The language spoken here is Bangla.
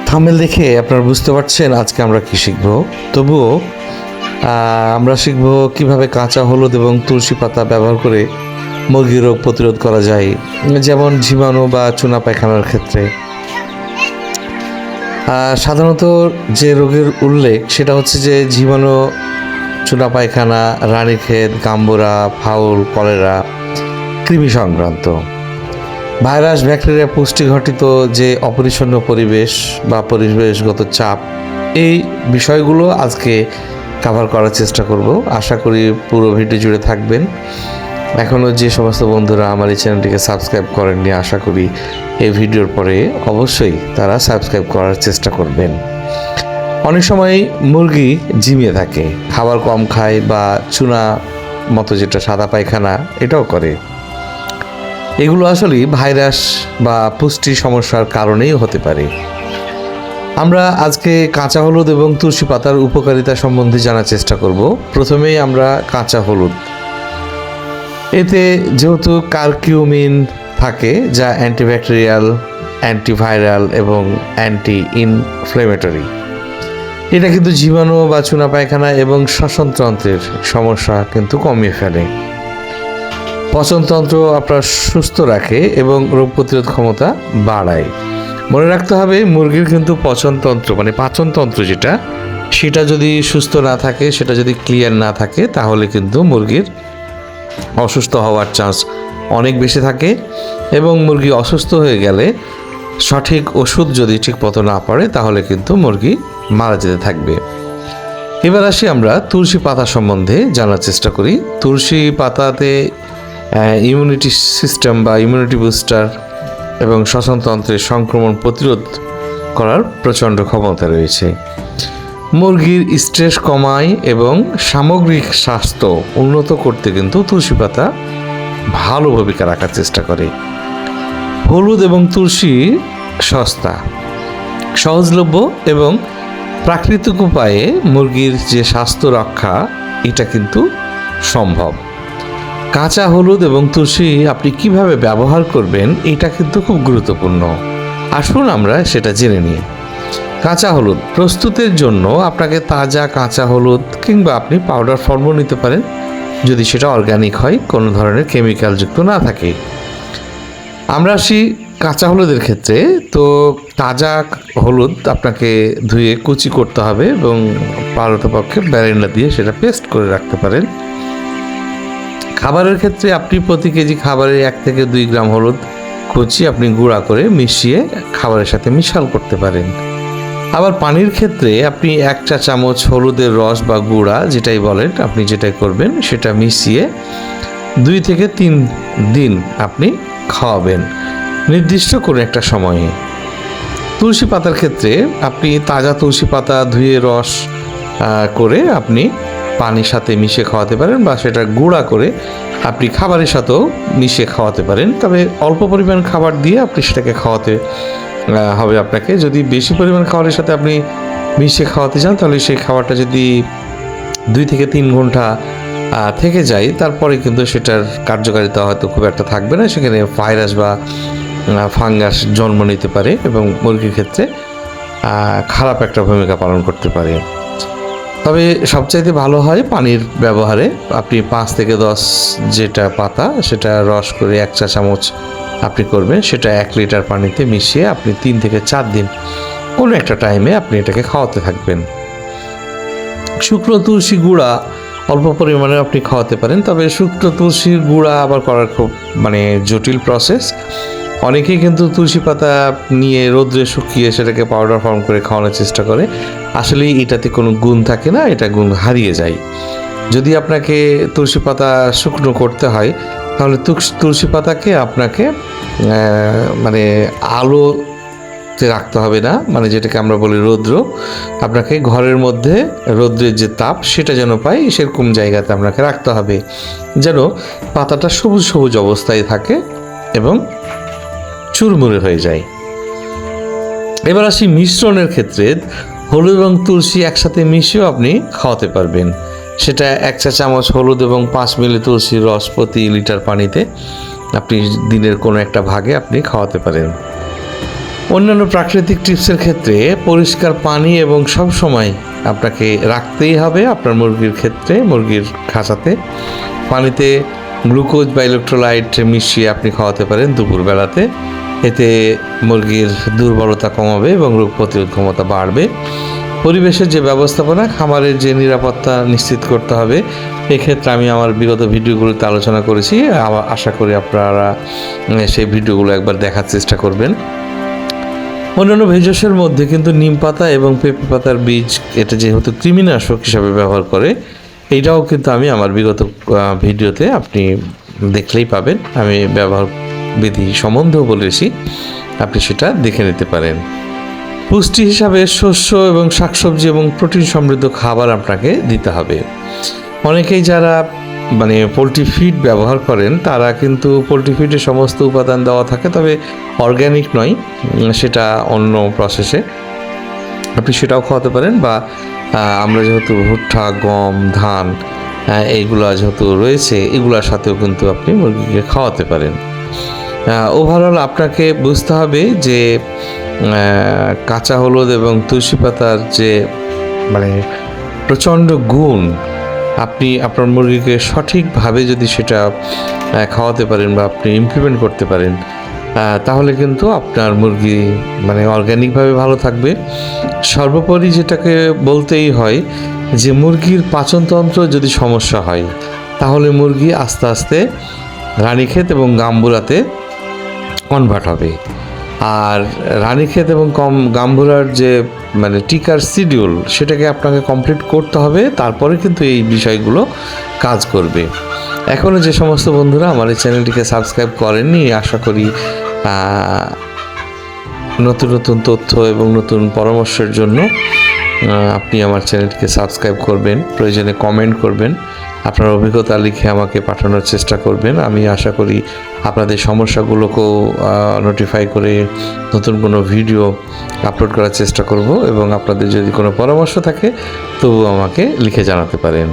থাম্বনেল দেখে আপনারা বুঝতে পারছেন আজকে আমরা কি শিখব। তবুও আমরা শিখব কিভাবে কাঁচা হলুদ এবং তুলসী পাতা ব্যবহার করে মুরগির রোগ প্রতিরোধ করা যায়, যেমন জীবাণু বা চুনা পায়খানার ক্ষেত্রে। সাধারণত যে রোগের উল্লেখ সেটা হচ্ছে যে জীবাণু, চুনা পায়খানা, রানীক্ষেত, গাম্বুরা, ফাউল, কলেরা, কৃমি সংক্রান্ত। ভাইরাস, ব্যাকটেরিয়া, পুষ্টি ঘটিত যে অপরিচ্ছন্ন পরিবেশ বা পরিবেশগত চাপ, এই বিষয়গুলো আজকে কভার করার চেষ্টা করব। আশা করি পুরো ভিডিও জুড়ে থাকবেন। এখনও যে সমস্ত বন্ধুরা আমার এই চ্যানেলটিকে সাবস্ক্রাইব করেননি, আশা করি এই ভিডিওর পরে অবশ্যই তারা সাবস্ক্রাইব করার চেষ্টা করবেন। অনেক সময় মুরগি ঝিমিয়ে থাকে, খাবার কম খায় বা চুনা মতো যেটা সাদা পায়খানা এটাও করে। এগুলো আসলে ভাইরাস বা পুষ্টি সমস্যার কারণেই হতে পারে। আমরা আজকে কাঁচা হলুদ এবং তুলসী পাতার উপকারিতা সম্বন্ধে জানার চেষ্টা করব। প্রথমেই আমরা কাঁচা হলুদ। এতে যেহেতু কারকিউমিন থাকে, যা অ্যান্টিব্যাকটেরিয়াল, অ্যান্টিভাইরাল এবং অ্যান্টি ইনফ্লেমেটরি। এটা কিন্তু জীবাণু বা চুনা পায়খানা এবং শ্বসনতন্ত্রের সমস্যা কিন্তু কমিয়ে ফেলে। পচনতন্ত্র আপনার সুস্থ রাখে এবং রোগ প্রতিরোধ ক্ষমতা বাড়ায়। মনে রাখতে হবে, মুরগির কিন্তু পচনতন্ত্র মানে পাচনতন্ত্র যেটা, সেটা যদি সুস্থ না থাকে, সেটা যদি ক্লিয়ার না থাকে, তাহলে কিন্তু মুরগির অসুস্থ হওয়ার চান্স অনেক বেশি থাকে। এবং মুরগি অসুস্থ হয়ে গেলে সঠিক ওষুধ যদি ঠিক মতো না পড়ে, তাহলে কিন্তু মুরগি মারা যেতে থাকবে। এবার আসি আমরা তুলসী পাতা সম্বন্ধে জানার চেষ্টা করি। তুলসী পাতাতে ইমিউনিটি সিস্টেম বা ইমিউনিটি বুস্টার এবং শ্বসনতন্ত্রের সংক্রমণ প্রতিরোধ করার প্রচণ্ড ক্ষমতা রয়েছে। মুরগির স্ট্রেস কমায় এবং সামগ্রিক স্বাস্থ্য উন্নত করতে কিন্তু তুলসী পাতা ভালো ভূমিকা রাখার চেষ্টা করে। হলুদ এবং তুলসী সস্তা, সহজলভ্য এবং প্রাকৃতিক উপায়ে মুরগির যে স্বাস্থ্য রক্ষা, এটা কিন্তু সম্ভব। কাঁচা হলুদ এবং তুলসী আপনি কিভাবে ব্যবহার করবেন, এটা কিন্তু খুব গুরুত্বপূর্ণ। আসুন আমরা সেটা জেনে নিই। কাঁচা হলুদ প্রস্তুতের জন্য আপনাকে তাজা কাঁচা হলুদ কিংবা আপনি পাউডার ফর্মও নিতে পারেন, যদি সেটা অর্গানিক হয়, কোনো ধরনের কেমিক্যালযুক্ত না থাকে। আমরা আসি কাঁচা হলুদের ক্ষেত্রে। তো তাজা হলুদ আপনাকে ধুয়ে কুচি করতে হবে এবং পারতপক্ষে ব্লেন্ডার দিয়ে সেটা পেস্ট করে রাখতে পারেন। খাবারের ক্ষেত্রে আপনি প্রতি কেজি খাবারে 1 থেকে 2 গ্রাম হলুদ কুচি আপনি গুঁড়া করে মিশিয়ে খাবারের সাথে মিশাল করতে পারেন। আবার পানির ক্ষেত্রে আপনি 1 চা চামচ হলুদের রস বা গুঁড়া যেটাই বলেন, আপনি যেটাই করবেন সেটা মিশিয়ে 2 থেকে 3 দিন আপনি খাওয়াবেন নির্দিষ্ট কোনো একটা সময়ে। তুলসী পাতার ক্ষেত্রে আপনি তাজা তুলসী পাতা ধুয়ে রস করে আপনি পানির সাথে মিশিয়ে খাওয়াতে পারেন, বা সেটা গুঁড়া করে আপনি খাবারের সাথেও মিশিয়ে খাওয়াতে পারেন। তবে অল্প পরিমাণ খাবার দিয়ে আপনি সেটাকে খাওয়াতে হবে আপনাকে। যদি বেশি পরিমাণ খাবারের সাথে আপনি মিশিয়ে খাওয়াতে চান, তাহলে সেই খাবারটা যদি 2 থেকে 3 ঘন্টা থেকে যায়, তারপরে কিন্তু সেটার কার্যকারিতা হয়তো খুব একটা থাকবে না। সেখানে ভাইরাস বা ফাঙ্গাস জন্ম নিতে পারে এবং মুরগির ক্ষেত্রে খারাপ একটা ভূমিকা পালন করতে পারে। তবে সবচাইতে ভালো হয় পানির ব্যবহারে। আপনি 5 থেকে 10 যেটা পাতা, সেটা রস করে 1 চা চামচ আপনি করবেন, সেটা 1 লিটার পানিতে মিশিয়ে আপনি 3 থেকে 4 দিন কোনো একটা টাইমে আপনি এটাকে খাওয়াতে থাকবেন। শুকনো তুলসী গুঁড়া অল্প পরিমাণে আপনি খাওয়াতে পারেন। তবে শুকনো তুলসীর গুঁড়া আবার করার খুব জটিল প্রসেস। অনেকেই কিন্তু তুলসী পাতা নিয়ে রোদ্রে শুকিয়ে সেটাকে পাউডার ফর্ম করে খাওয়ানোর চেষ্টা করে। আসলে এটাতে কোনো গুণ থাকে না, এটা গুণ হারিয়ে যায়। যদি আপনাকে তুলসী পাতা শুকনো করতে হয়, তাহলে তুলসী পাতাকে আপনাকে আলোতে রাখতে হবে না, যেটাকে আমরা বলি রৌদ্র। আপনাকে ঘরের মধ্যে রৌদ্রের যে তাপ সেটা যেন পাই, সেরকম জায়গাতে আপনাকে রাখতে হবে, যেন পাতাটা সবুজ সবুজ অবস্থায় থাকে এবং চুরমুরে হয়ে যায়। এবার আসি মিশ্রণের ক্ষেত্রে। হলুদ এবং তুলসী একসাথে মিশিয়েও আপনি খাওয়াতে পারবেন। সেটা 1 চা চামচ হলুদ এবং 5 মিলি তুলসীর রস প্রতি লিটার পানিতে আপনি দিনের কোনো একটা ভাগে আপনি খাওয়াতে পারেন। অন্যান্য প্রাকৃতিক টিপসের ক্ষেত্রে পরিষ্কার পানি এবং সব সময় আপনাকে রাখতেই হবে আপনার মুরগির ক্ষেত্রে, মুরগির খাঁচাতে। পানিতে গ্লুকোজ বা ইলেকট্রোলাইট মিশিয়ে আপনি খাওয়াতে পারেন দুপুরবেলাতে। এতে মুরগির দুর্বলতা কমাবে এবং রোগ প্রতিরোধ ক্ষমতা বাড়বে। পরিবেশের যে ব্যবস্থাপনা, খামারের যে নিরাপত্তা নিশ্চিত করতে হবে, এক্ষেত্রে আমি আমার বিগত ভিডিওগুলোতে আলোচনা করেছি। আশা করি আপনারা সেই ভিডিওগুলো একবার দেখার চেষ্টা করবেন। অন্যান্য ভেষজের মধ্যে কিন্তু নিম পাতা এবং পেঁপে পাতার বীজ, এটা যেহেতু কৃমিনাশক হিসাবে ব্যবহার করে, এইটাও কিন্তু আমি আমার বিগত ভিডিওতে আপনি দেখলেই পাবেন। আমি ব্যবহার বিধি সম্বন্ধেও বলেছি, আপনি সেটা দেখে নিতে পারেন। পুষ্টি হিসাবে শস্য এবং শাকসবজি এবং প্রোটিন সমৃদ্ধ খাবার আপনাকে দিতে হবে। অনেকেই যারা পোলট্রি ফিড ব্যবহার করেন, তারা কিন্তু পোলট্রি ফিডে সমস্ত উপাদান দেওয়া থাকে, তবে অর্গ্যানিক নয়, সেটা অন্য প্রসেসে। আপনি সেটাও খাওয়াতে পারেন, বা আমরা যেহেতু ভুট্টা, গম, ধান এইগুলো যেহেতু রয়েছে, এগুলোর সাথেও কিন্তু আপনি মুরগিকে খাওয়াতে পারেন। ওভারঅল আপনাকে বুঝতে হবে যে কাঁচা হলুদ এবং তুলসী পাতার যে প্রচণ্ড গুণ, আপনি আপনার মুরগিকে সঠিকভাবে যদি সেটা খাওয়াতে পারেন বা আপনি ইমপ্লিমেন্ট করতে পারেন, তাহলে কিন্তু আপনার মুরগি অর্গ্যানিকভাবে ভালো থাকবে। সর্বোপরি যেটাকে বলতেই হয় যে মুরগির পাচনতন্ত্র যদি সমস্যা হয়, তাহলে মুরগি আস্তে আস্তে রানীক্ষেত এবং গাম্বুরাতে কনভার্ট হবে। আর রানীক্ষেত এবং গাম্বুরার যে টিকার শিডিউল, সেটাকে আপনাকে কমপ্লিট করতে হবে, তারপরে কিন্তু এই বিষয়গুলো কাজ করবে। এখনও যে সমস্ত বন্ধুরা আমার এই চ্যানেলটিকে সাবস্ক্রাইব করেননি, আশা করি নতুন নতুন তথ্য এবং নতুন পরামর্শের জন্য আপনি আমার চ্যানেলটিকে সাবস্ক্রাইব করবেন। প্রয়োজনে কমেন্ট করবেন, আপনার অভিজ্ঞতা লিখে আমাকে পাঠানোর চেষ্টা করবেন। আমি আশা করি আপনাদের সমস্যাগুলোকেও নোটিফাই করে নতুন কোনো ভিডিও আপলোড করার চেষ্টা করব, এবং আপনাদের যদি কোনো পরামর্শ থাকে তবুও আমাকে লিখে জানাতে পারেন।